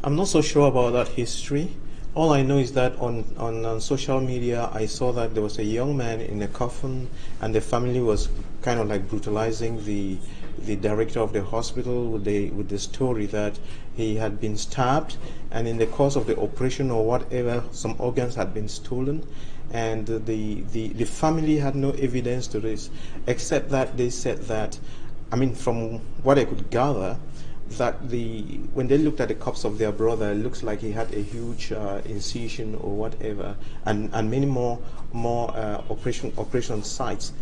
I'm not so sure about that history. All I know is that on social media, I saw that there was a young man in a coffin, and the family was kind of like brutalizing the director of the hospital with the story that he had been stabbed, and in the course of the operation or whatever, some organs had been stolen, and the family had no evidence to this, except that they said that, I mean, from what I could gather, that when they looked at the corpse of their brother, it looks like he had a huge incision or whatever, and many more operation sites,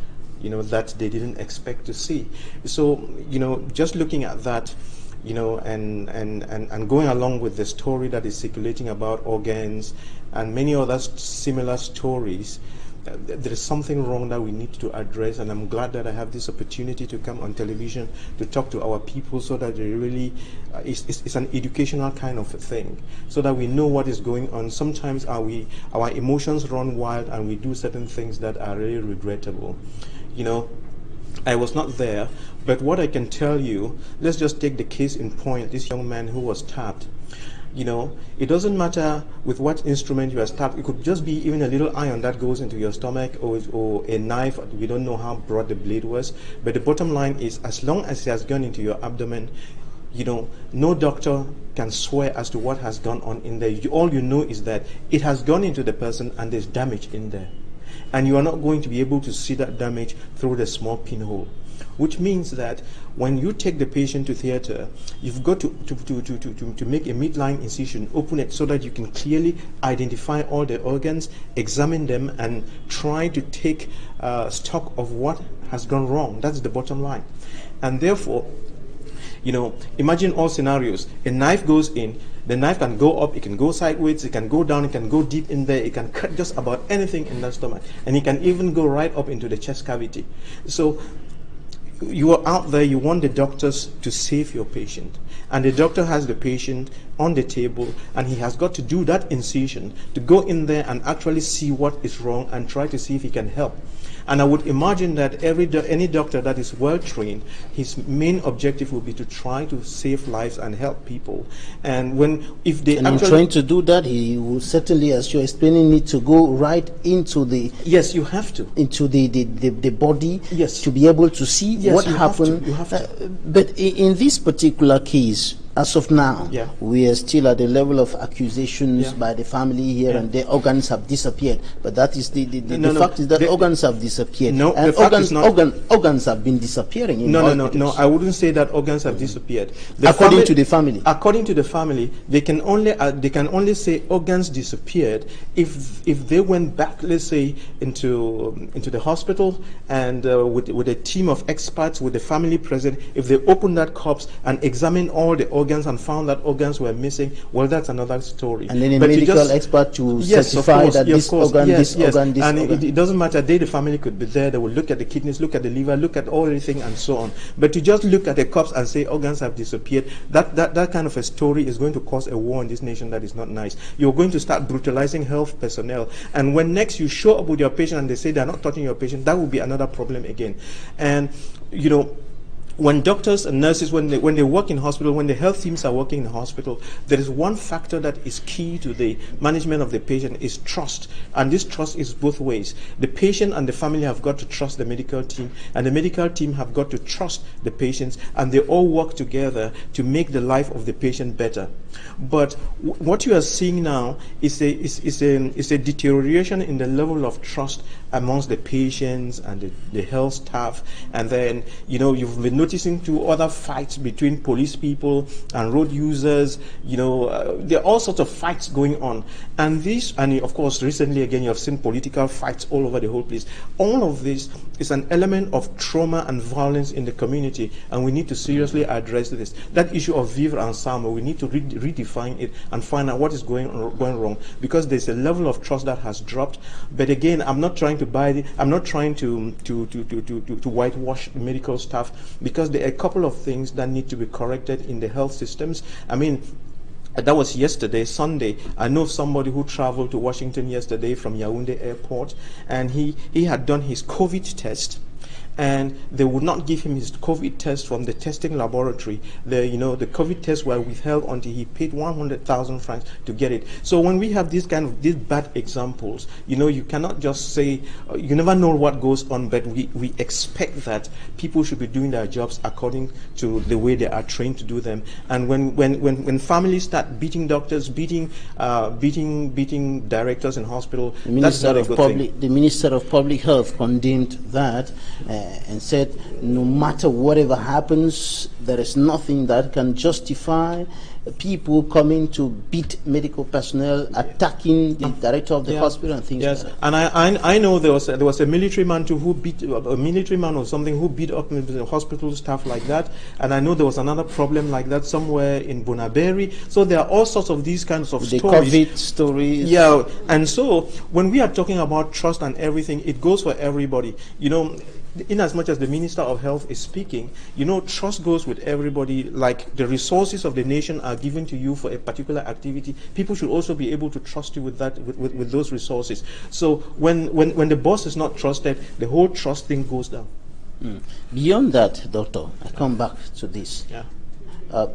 that they didn't expect to see. So, just looking at that, and going along with the story that is circulating about organs and many other similar stories, there is something wrong that we need to address, and I'm glad that I have this opportunity to come on television to talk to our people so that they really, it's an educational kind of a thing, so that we know what is going on. Sometimes our emotions run wild and we do certain things that are really regrettable. I was not there, but what I can tell you, let's just take the case in point, this young man who was stabbed. It doesn't matter with what instrument you are stabbed. It could just be even a little iron that goes into your stomach, or a knife. We don't know how broad the blade was, but the bottom line is, as long as it has gone into your abdomen, no doctor can swear as to what has gone on in there. All you know is that it has gone into the person and there's damage in there, and you are not going to be able to see that damage through the small pinhole. Which means that when you take the patient to theater, you've got to make a midline incision, open it so that you can clearly identify all the organs, examine them, and try to take stock of what has gone wrong. That's the bottom line. And therefore, imagine all scenarios. A knife goes in, the knife can go up, it can go sideways, it can go down, it can go deep in there, it can cut just about anything in that stomach, and it can even go right up into the chest cavity. So you are out there, you want the doctors to save your patient, and the doctor has the patient on the table, and he has got to do that incision to go in there and actually see what is wrong and try to see if he can help. And I would imagine that any doctor that is well trained, his main objective will be to try to save lives and help people. And if they in trying to do that, he will certainly, as you're explaining, need to go right into the yes, you have to into the body, yes, to be able to see what happened. You have to. But in this particular case, as of now, yeah, we are still at the level of accusations, yeah, by the family here, yeah, and the organs have disappeared. But that is the no, fact is that organs have disappeared. No, and the fact is not, organs have been disappearing in no, I wouldn't say that organs have disappeared. According to the family. According to the family, they can only say organs disappeared if they went back, let's say, into the hospital, and with a team of experts, with the family present, if they opened that corpse and examined all the organs and found that organs were missing, well, that's another story. And then a medical expert to certify that this organ, this organ, and it doesn't matter. The family could be there. They will look at the kidneys, look at the liver, look at everything, and so on. But to just look at the corpse and say organs have disappeared, that kind of a story is going to cause a war in this nation that is not nice. You're going to start brutalizing health personnel, and when next you show up with your patient and they say they're not touching your patient, that will be another problem again. And when doctors and nurses, when they work in hospital, when the health teams are working in the hospital, there is one factor that is key to the management of the patient, is trust. And this trust is both ways. The patient and the family have got to trust the medical team, and the medical team have got to trust the patients, and they all work together to make the life of the patient better. But what you are seeing now is a deterioration in the level of trust amongst the patients and the health staff. And then, you've been noticing two other fights between police people and road users. There are all sorts of fights going on. And of course, recently again, you have seen political fights all over the whole place. All of this is an element of trauma and violence in the community, and we need to seriously address this. That issue of vivre ensemble, we need to redefine it and find out what is going wrong, because there's a level of trust that has dropped. But again, I'm not trying to whitewash medical staff, because there are a couple of things that need to be corrected in the health systems. I mean, that was yesterday, Sunday. I know somebody who traveled to Washington yesterday from Yaoundé Airport, and he had done his COVID test, and they would not give him his COVID test from the testing laboratory. The COVID tests were withheld until he paid 100,000 francs to get it. So when we have these bad examples, you cannot just say, you never know what goes on, but we expect that people should be doing their jobs according to the way they are trained to do them. And when families start beating doctors, beating directors in hospital, that's not a good thing. The Minister of Public Health condemned that and said, no matter whatever happens, there is nothing that can justify people coming to beat medical personnel, attacking the director of the hospital and things like that. And I know there was a military man too who beat a military man or something who beat up the hospital staff like that, and I know there was another problem like that somewhere in Bonaberi. So there are all sorts of these kinds of the stories. COVID stories. Yeah, and so when we are talking about trust and everything, it goes for everybody. In as much as the Minister of Health is speaking, trust goes with everybody. Like the resources of the nation are given to you for a particular activity, people should also be able to trust you with that, with those resources. So when the boss is not trusted, the whole trust thing goes down. Beyond that, Doctor, I come back to this. Yeah.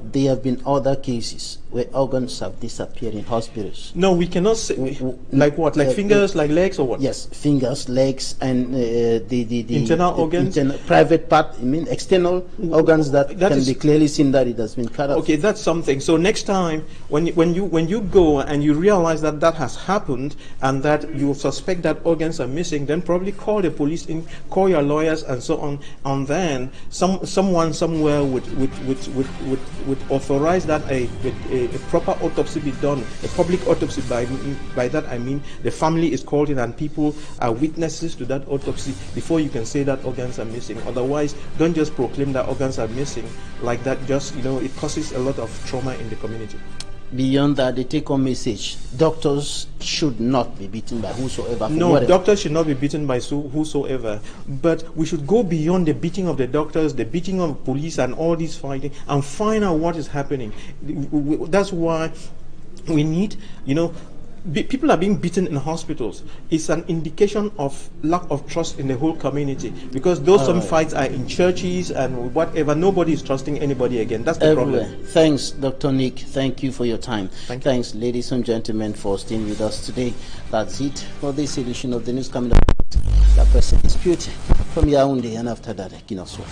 There have been other cases where organs have disappeared in hospitals. No, we cannot say. Like what? Like fingers, like legs, or what? Yes, fingers, legs, and the internal organs, private part. External organs that can be clearly seen that it has been cut off. Okay, that's something. So next time, when you go and you realize that that has happened and that you suspect that organs are missing, then probably call the police in, call your lawyers, and so on. And then someone somewhere would authorize that a proper autopsy be done, a public autopsy. By that I mean the family is called in and people are witnesses to that autopsy before you can say that organs are missing. Otherwise, don't just proclaim that organs are missing like that. Just it causes a lot of trauma in the community. Beyond that, the take-home message: doctors should not be beaten by whosoever. No, doctors should not be beaten by whosoever. But we should go beyond the beating of the doctors, the beating of police, and all this fighting, and find out what is happening. That's why we need, people are being beaten in hospitals. It's an indication of lack of trust in the whole community, because some fights are in churches and whatever. Nobody is trusting anybody again. That's the problem. Thanks, Dr. Nick. Thank you for your time. Thanks, ladies and gentlemen, for staying with us today. That's it for this edition of the News Coming Up. The Press Dispute from Yaoundé, and after that, Kinoswa.